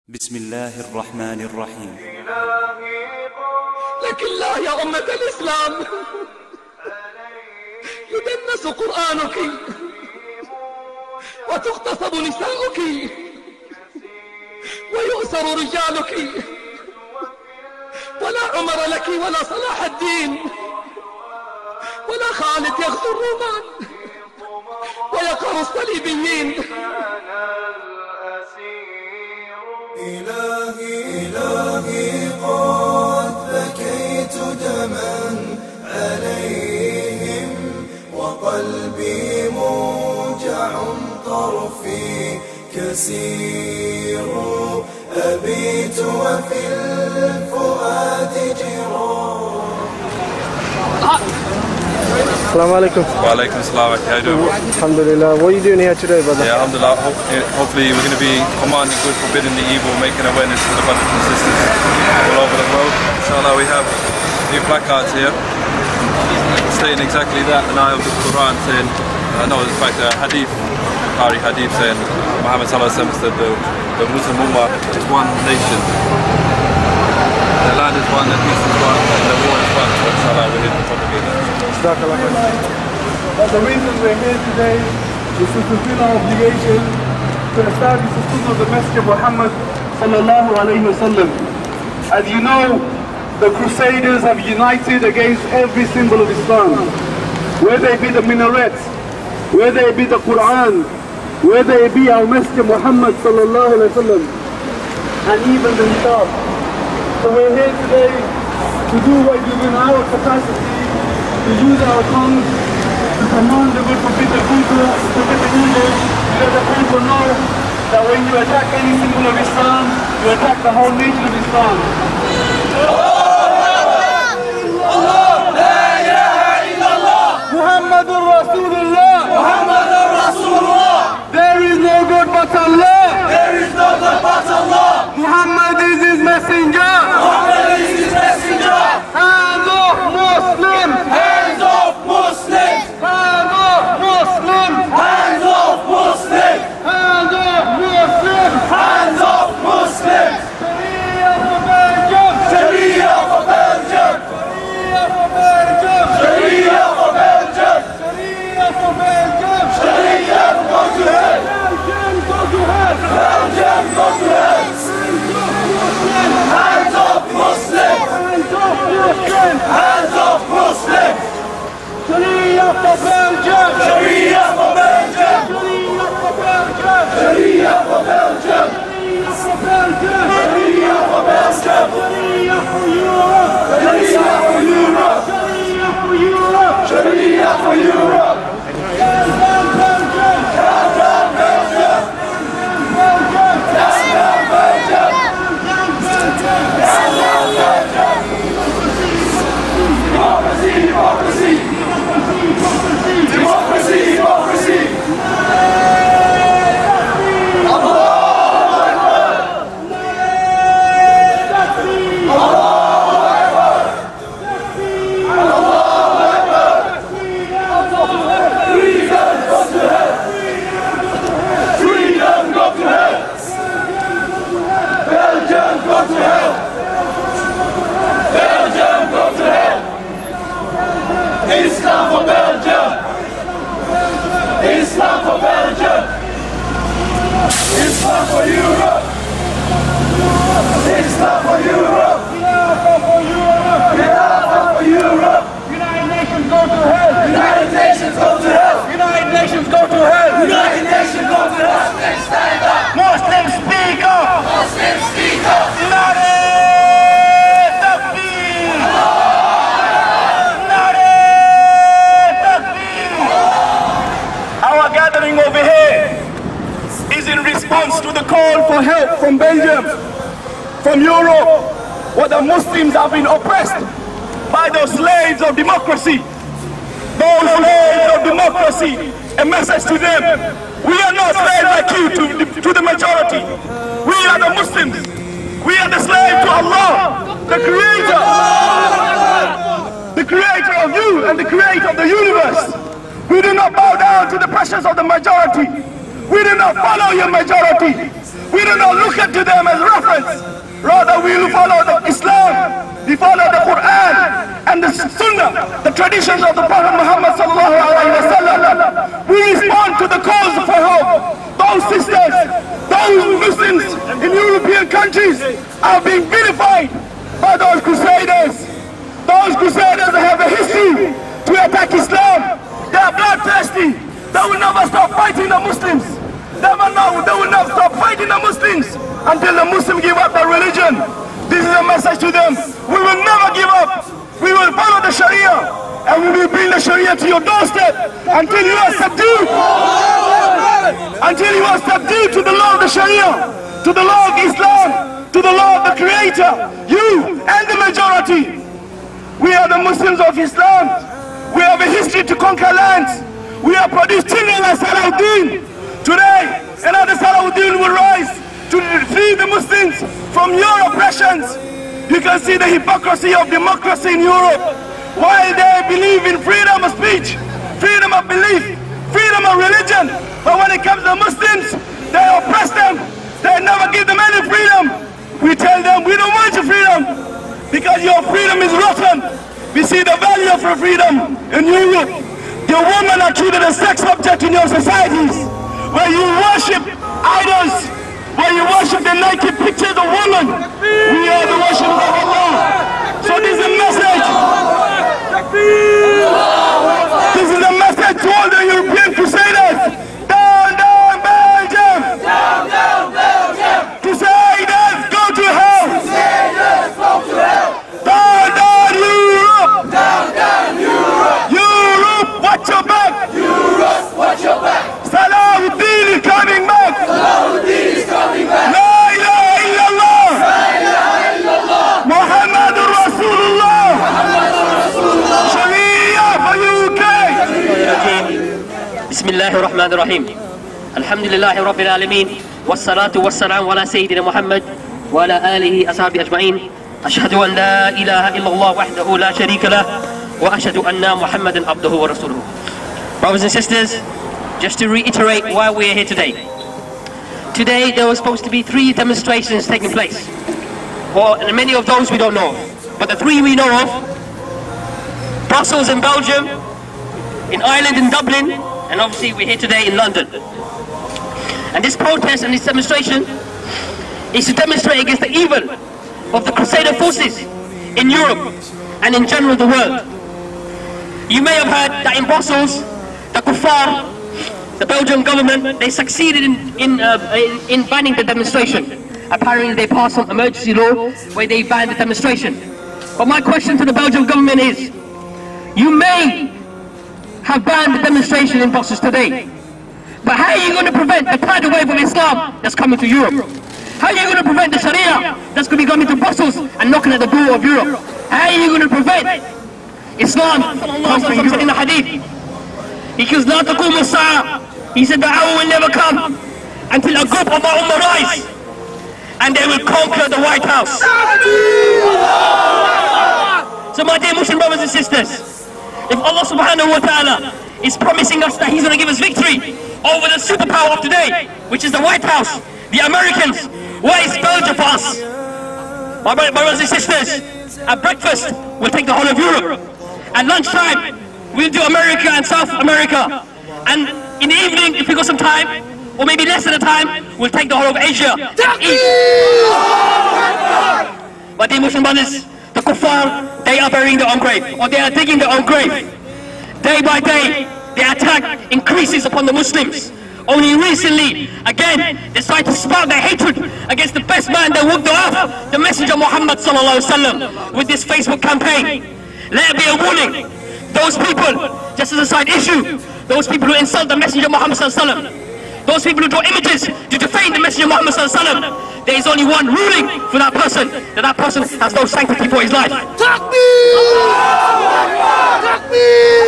بسم الله الرحمن الرحيم. لك الله يا أمة الإسلام، يدنس قرآنك وتغتصب نساؤك ويؤسر رجالك، ولا عمر لك ولا صلاح الدين ولا خالد يغزو الرومان ويقهر الصليبيين. إلهي قد بكيت دما عليهم، وقلبي موجع طرفي كسير، أبيت وفي الفؤاد جراح. Assalamu alaikum. Wa alaikum assalam. How you doing? Alhamdulillah. What are you doing here today, brother? Yeah, alhamdulillah. Hopefully we're going to be commanding good, forbidding the evil, making awareness to the brothers and sisters all over the world. Inshallah, we have new placards here stating exactly that, an ayah of the Quran saying, no, in fact, hadith, Bukhari hadith saying, Muhammad sallallahu alaihi wasallam said the Muslim Ummah is one nation. The land is one, the peace is one, and the war is one. So inshallah, we're here to propagate that. But the reason we're here today is to fulfill our obligation to establish the sunnah of the Messenger Muhammad sallallahu alayhi wa sallam. As you know, the Crusaders have united against every symbol of Islam, whether it be the minarets, whether it be the Quran, whether it be our Messenger Muhammad sallallahu alayhi wa sallam, and even the Niqab. So we're here today to do what is in our capacity, to use our tongues to command the good, forbid the evil, forbid the evil, to let the people know that when you attack any symbol of Islam, you attack the whole nation of Islam. Muhammadur Rasulullah. Muhammadur Rasulullah. There is no God but Allah. There is no God but Allah. Muhammad is his messenger. Muhammad is his messenger. Hands off Muslim. Hands off Muslim. Hands off Muslim. Hands off Muslim. Hands off Muslim. Hands off Muslim. Sharia for Belgium. Sharia for Belgium. Sharia for Belgium. Sharia for Belgium. Sharia for Belgium. Sharia go to hell. Belgium go to hell. Belgium go to hell. Hands off Muslim. Hands off Muslim. Hands off Muslim. Sharia for Belgium. Sharia for Belgium. Sharia for Belgium. Sharia for Belgium. Sharia for Belgium. Sharia for Europe. Sharia for Europe. Sharia for Europe. Sharia for Europe. Down Belgium. Down Belgium. Belgium. Down Belgium. Democracy, democracy. Democracy, democracy. Islam for Belgium! Islam for Belgium! Islam for Europe! Islam for Europe! Khilafah for Europe! Khilafah for Europe! United Nations go to hell! United Nations go to hell! United Nations go to hell! United Nations go to hell! Muslims stand up! Muslims speak up! Muslims speak up! Over here is in response to the call for help from Belgium, from Europe, where the Muslims have been oppressed by those slaves of democracy. Those slaves of democracy, a message to them: we are not slaves like you to the majority. We are the Muslims. We are the slave to Allah, the creator of you and the creator of the universe. We do not bow down to the pressures of the majority. We do not follow your majority. We do not look at to them as reference. Rather, we follow the Islam, we follow the Quran and the Sunnah, the traditions of the Prophet Muhammad sallallahu alaihi wasallam. We respond to the calls for help. Those sisters, those Muslims in European countries are being vilified by those crusaders. Those crusaders have a history to attack Islam. They are bloodthirsty. They will never stop fighting the Muslims. They will not stop fighting the Muslims until the Muslims give up their religion. This is a message to them. We will never give up. We will follow the Sharia, and we will bring the Sharia to your doorstep until you are subdued. Until you are subdued to the law of the Sharia, to the law of Islam, to the law of the Creator. You and the majority. We are the Muslims of Islam. We have a history to conquer lands. We have produced children like Salahuddin. Today, another Salahuddin will rise to free the Muslims from your oppressions. You can see the hypocrisy of democracy in Europe. While they believe in freedom of speech, freedom of belief, freedom of religion, but when it comes to Muslims, they oppress them. They never give them any freedom. We tell them, we don't want your freedom, because your freedom is rotten. We see the value of your freedom in Europe. Your women are treated as sex objects in your societies, where you worship idols, where you worship the naked pictures of women. We are the worshippers of Allah. So this is a message. This is a message to all the European crusaders. Down, down, Belgium! Down, down, Belgium! Crusaders, go to hell! Crusaders, go to hell! Down, down, Europe! Down, down, Europe! Europe, watch your back! Europe, watch your back! Salahuddin is coming back! Salahuddin is coming back! La ilaha illallah! La ilaha illallah! Muhammadur Rasulullah! Muhammadur Rasulullah! Sharia for UK! Bismillahir Rahmanir Rahim. Alhamdulillahi Rabbil Alameen. Wassalatu wassalamu ala Sayyidina Muhammad wa ala alihi ashabi ajma'in. Ashhadu an la ilaha illallah wahdahu la sharika lah wa ashhadu anna Muhammadan abduhu wa rasuluhu. Brothers and sisters, just to reiterate why we are here today. Today there were supposed to be 3 demonstrations taking place. Well, and many of those we don't know. But the 3 we know of, Brussels in Belgium, in Ireland in Dublin, and obviously we're here today in London. And this protest and this demonstration is to demonstrate against the evil of the Crusader forces in Europe and in general the world. You may have heard that in Brussels, the Kuffar, the Belgian government, they succeeded in banning the demonstration. Apparently they passed some emergency law where they banned the demonstration. But my question to the Belgian government is, you may have banned the demonstration in Brussels today, but how are you going to prevent the tidal wave of Islam that's coming to Europe? How are you going to prevent the Sharia that's going to be coming to Brussels and knocking at the door of Europe? How are you going to prevent Islam conquering Europe? In the hadith, because la taqumu as-sa'a, he said the hour will never come until a group of our ummah rise and they will conquer the White House. So my dear Muslim brothers and sisters, if Allah subhanahu wa ta'ala is promising us that He's going to give us victory over the superpower of today, which is the White House, the Americans, why is Belgium for us? My brothers and sisters, at breakfast we'll take the whole of Europe. At lunchtime we'll do America and South America. And in the evening, if we got some time, or maybe less than a time, we'll take the whole of Asia. But dear Muslim brothers, the Kuffar, they are burying their own grave, or they are digging their own grave. Day by day, their attack increases upon the Muslims. Only recently, again, they try to spark their hatred against the best man that walked the earth, the Messenger Muhammad sallallahu alaihi wasallam, with this Facebook campaign. Let it be a warning. Those people, just as a side issue, those people who insult the Messenger Muhammad sallallahu alaihi wasallam, those people who draw images to defame the Messenger Muhammad sallallahu alaihi wasallam, there is only one ruling for that person has no sanctity for his life. Takbir! Takbir!